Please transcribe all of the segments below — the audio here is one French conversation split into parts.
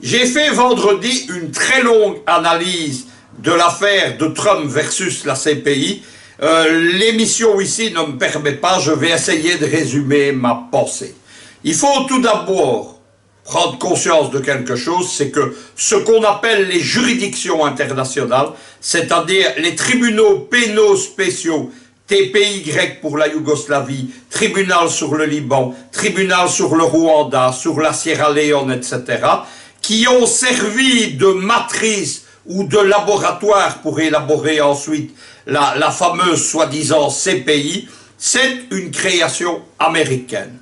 J'ai fait vendredi une très longue analyse de l'affaire de Trump versus la CPI. L'émission ici ne me permet pas, je vais essayer de résumer ma pensée. Il faut tout d'abord prendre conscience de quelque chose, c'est que ce qu'on appelle les juridictions internationales, c'est-à-dire les tribunaux pénaux spéciaux, TPY pour la Yougoslavie, tribunal sur le Liban, tribunal sur le Rwanda, sur la Sierra Leone, etc., qui ont servi de matrice ou de laboratoire pour élaborer ensuite la fameuse soi-disant CPI, c'est une création américaine.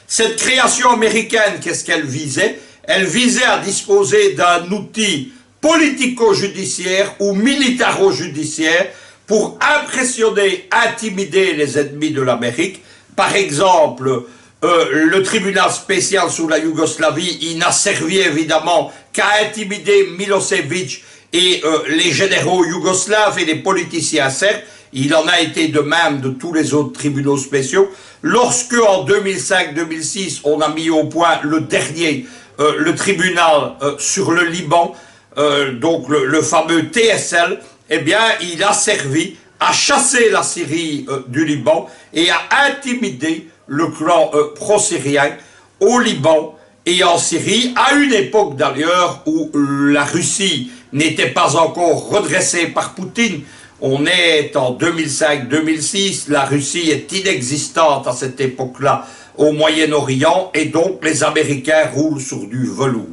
Cette création américaine, qu'est-ce qu'elle visait? Elle visait à disposer d'un outil politico-judiciaire ou militaro-judiciaire pour impressionner, intimider les ennemis de l'Amérique. Par exemple, le tribunal spécial sous la Yougoslavie, il n'a servi évidemment qu'à intimider Milosevic et les généraux yougoslaves et les politiciens serbes. Il en a été de même de tous les autres tribunaux spéciaux. Lorsque, en 2005-2006, on a mis au point le dernier, le tribunal sur le Liban, donc le fameux TSL, eh bien, il a servi à chasser la Syrie du Liban et à intimider le clan pro-syrien au Liban et en Syrie, à une époque d'ailleurs où la Russie n'était pas encore redressée par Poutine. On est en 2005-2006, la Russie est inexistante à cette époque-là au Moyen-Orient et donc les Américains roulent sur du velours.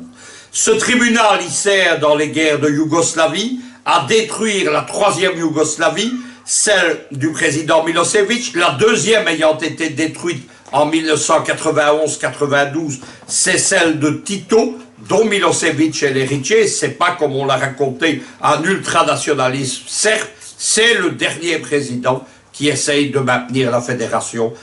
Ce tribunal, il sert dans les guerres de Yougoslavie à détruire la troisième Yougoslavie, celle du président Milosevic, la deuxième ayant été détruite en 1991-92, c'est celle de Tito, dont Milosevic est l'héritier. C'est pas comme on l'a raconté un ultranationalisme serbe, c'est le dernier président qui essaye de maintenir la fédération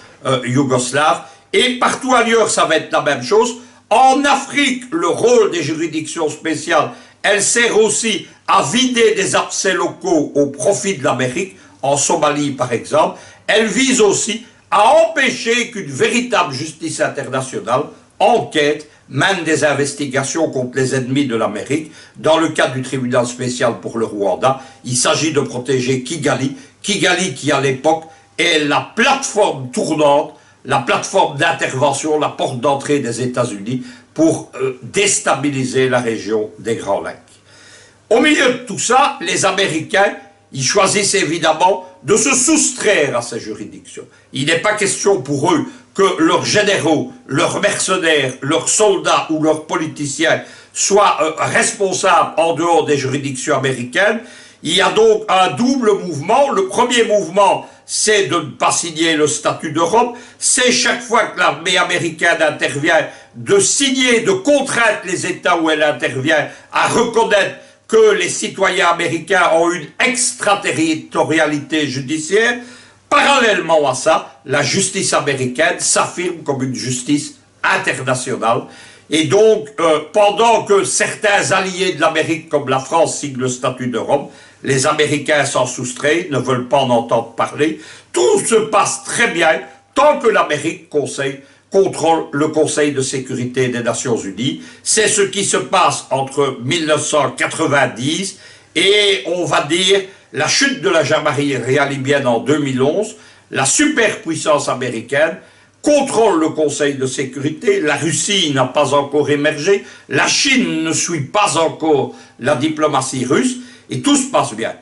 yougoslave. Et partout ailleurs, ça va être la même chose. En Afrique, le rôle des juridictions spéciales, elle sert aussi à vider des abcès locaux au profit de l'Amérique, en Somalie par exemple. Elle vise aussi à empêcher qu'une véritable justice internationale enquête, mène des investigations contre les ennemis de l'Amérique. Dans le cas du tribunal spécial pour le Rwanda, il s'agit de protéger Kigali. Kigali qui à l'époque est la plateforme tournante, la plateforme d'intervention, la porte d'entrée des États-Unis pour déstabiliser la région des Grands Lacs. Au milieu de tout ça, les Américains, ils choisissent évidemment de se soustraire à ces juridictions. Il n'est pas question pour eux que leurs généraux, leurs mercenaires, leurs soldats ou leurs politiciens soient responsables en dehors des juridictions américaines. Il y a donc un double mouvement. Le premier mouvement, c'est de ne pas signer le statut de Rome. C'est chaque fois que l'armée américaine intervient de signer, de contraindre les États où elle intervient à reconnaître que les citoyens américains ont une extraterritorialité judiciaire. Parallèlement à ça, la justice américaine s'affirme comme une justice internationale. Et donc, pendant que certains alliés de l'Amérique, comme la France, signent le statut de Rome, les Américains s'en soustraient, ne veulent pas en entendre parler. Tout se passe très bien tant que l'Amérique contrôle le Conseil de sécurité des Nations Unies. C'est ce qui se passe entre 1990 et, on va dire, la chute de la Jamaïque libyenne en 2011. La superpuissance américaine contrôle le Conseil de sécurité. La Russie n'a pas encore émergé. La Chine ne suit pas encore la diplomatie russe. Et tout se passe bien.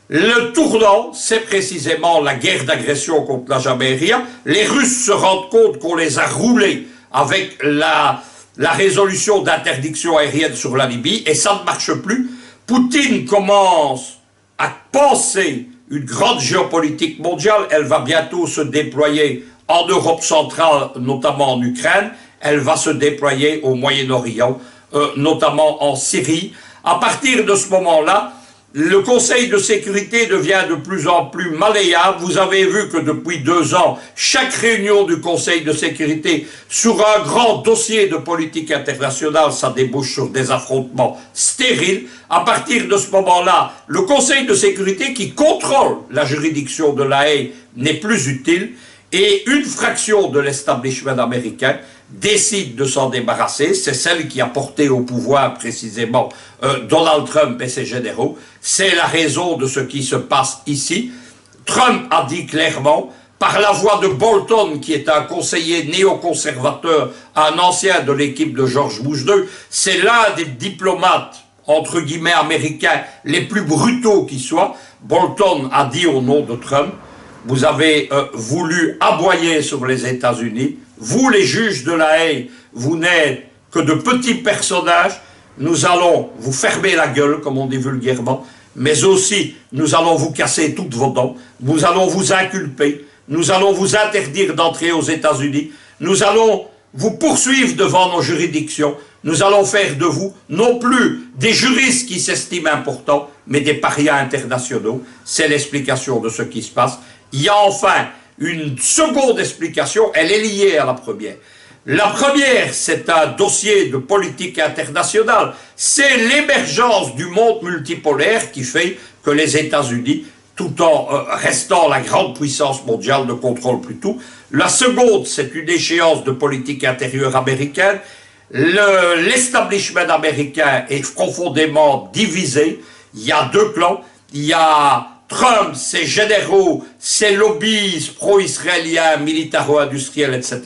Le tournant, c'est précisément la guerre d'agression contre la Jamaïque. Les Russes se rendent compte qu'on les a roulés avec la résolution d'interdiction aérienne sur la Libye, et ça ne marche plus. Poutine commence à penser une grande géopolitique mondiale. Elle va bientôt se déployer en Europe centrale, notamment en Ukraine. Elle va se déployer au Moyen-Orient, notamment en Syrie. À partir de ce moment-là, le Conseil de sécurité devient de plus en plus malléable. Vous avez vu que depuis 2 ans, chaque réunion du Conseil de sécurité sur un grand dossier de politique internationale, ça débouche sur des affrontements stériles. À partir de ce moment-là, le Conseil de sécurité qui contrôle la juridiction de La Haye n'est plus utile. et une fraction de l'establishment américain décide de s'en débarrasser. C'est celle qui a porté au pouvoir précisément Donald Trump et ses généraux. C'est la raison de ce qui se passe ici. Trump a dit clairement, par la voix de Bolton, qui est un conseiller néoconservateur, un ancien de l'équipe de George Bush II, c'est l'un des diplomates, entre guillemets, américains les plus brutaux qui soient. Bolton a dit au nom de Trump, vous avez voulu aboyer sur les États-Unis, vous les juges de la haie, vous n'êtes que de petits personnages, nous allons vous fermer la gueule, comme on dit vulgairement, mais aussi nous allons vous casser toutes vos dents, nous allons vous inculper, nous allons vous interdire d'entrer aux États-Unis, nous allons vous poursuivre devant nos juridictions, nous allons faire de vous non plus des juristes qui s'estiment importants, mais des parias internationaux. C'est l'explication de ce qui se passe. Il y a enfin une seconde explication, elle est liée à la première. La première, c'est un dossier de politique internationale. C'est l'émergence du monde multipolaire qui fait que les États-Unis, tout en restant la grande puissance mondiale, ne contrôlent plus tout. La seconde, c'est une échéance de politique intérieure américaine. L'establishment américain est profondément divisé. Il y a deux clans. Il y a Trump, ses généraux, ses lobbies pro-israéliens, militaro-industriels, etc.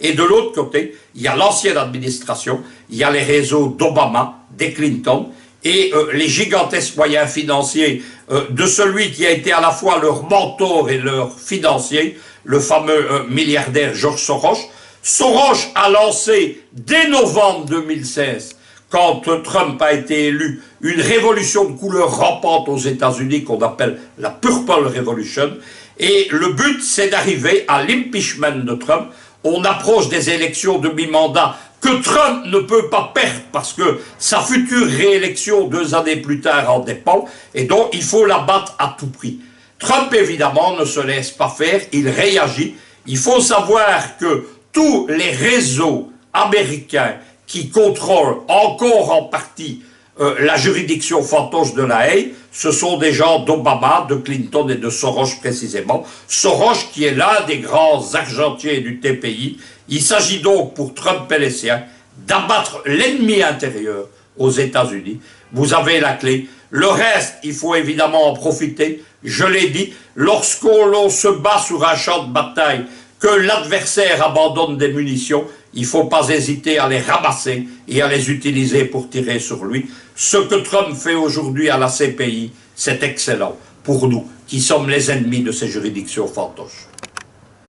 Et de l'autre côté, il y a l'ancienne administration, il y a les réseaux d'Obama, des Clinton, et les gigantesques moyens financiers de celui qui a été à la fois leur mentor et leur financier, le fameux milliardaire George Soros. Soros a lancé, dès novembre 2016, quand Trump a été élu, une révolution de couleur rampante aux États-Unis qu'on appelle la Purple Revolution. Et le but, c'est d'arriver à l'impeachment de Trump. On approche des élections de mi-mandat que Trump ne peut pas perdre parce que sa future réélection 2 années plus tard en dépend. Et donc, il faut la battre à tout prix. Trump, évidemment, ne se laisse pas faire. Il réagit. Il faut savoir que tous les réseaux américains qui contrôlent encore en partie la juridiction fantoche de la haie, ce sont des gens d'Obama, de Clinton et de Soros précisément. Soros qui est l'un des grands argentiers du TPI. Il s'agit donc pour Trump et les siens d'abattre l'ennemi intérieur aux États-Unis. Vous avez la clé. Le reste, il faut évidemment en profiter. Je l'ai dit, lorsqu'on se bat sur un champ de bataille, que l'adversaire abandonne des munitions, il ne faut pas hésiter à les ramasser et à les utiliser pour tirer sur lui. Ce que Trump fait aujourd'hui à la CPI, c'est excellent pour nous, qui sommes les ennemis de ces juridictions fantoches.